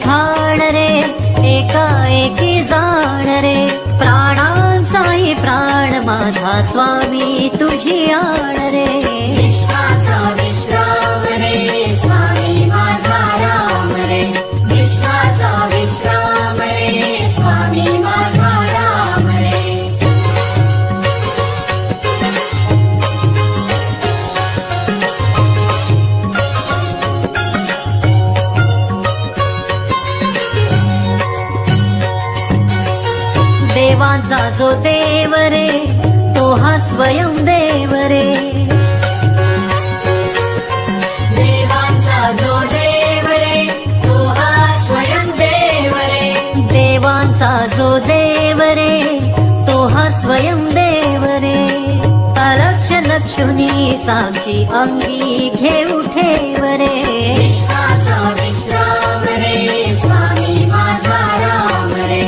ठाण रे, एका एकी जाण रे, प्राणांचाही प्राण माझा स्वामी तुझी आण रे. विश्वाचा विश्राम रे स्वामी माझा राम रे, विश्वाचा विश्राम रे स्वामी माझा राम रे. देवांचा जो देव रे, तो हा स्वयं देव रे. देवांचा जो देव रे, तो हा स्वयं देव रे. देवांचा जो देव रे, तो हा स्वयं देव रे. अलक्ष लक्षुनी साक्षी अंगी घेऊ ठेव रे. विश्वाचा विश्राम रे स्वामी माझा राम रे,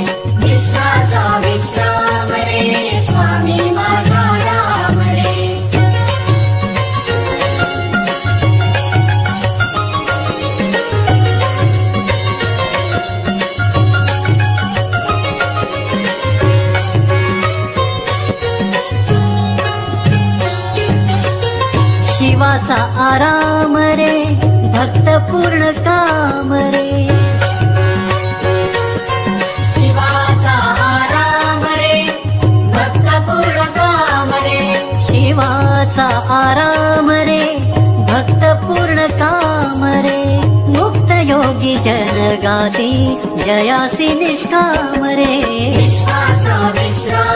विश्वाचा विश्राम रे स्वामी माझा राम रे. शिवाचा आराम रे, भक्त पूर्ण काम रे. शिवाचा आराम रे, भक्त पूर्ण काम रे. शिवाचा आराम रे, भक्त पूर्ण काम रे. मुक्त योगी जन गाती जयासी निष्काम रे. विश्वाचा विश्राम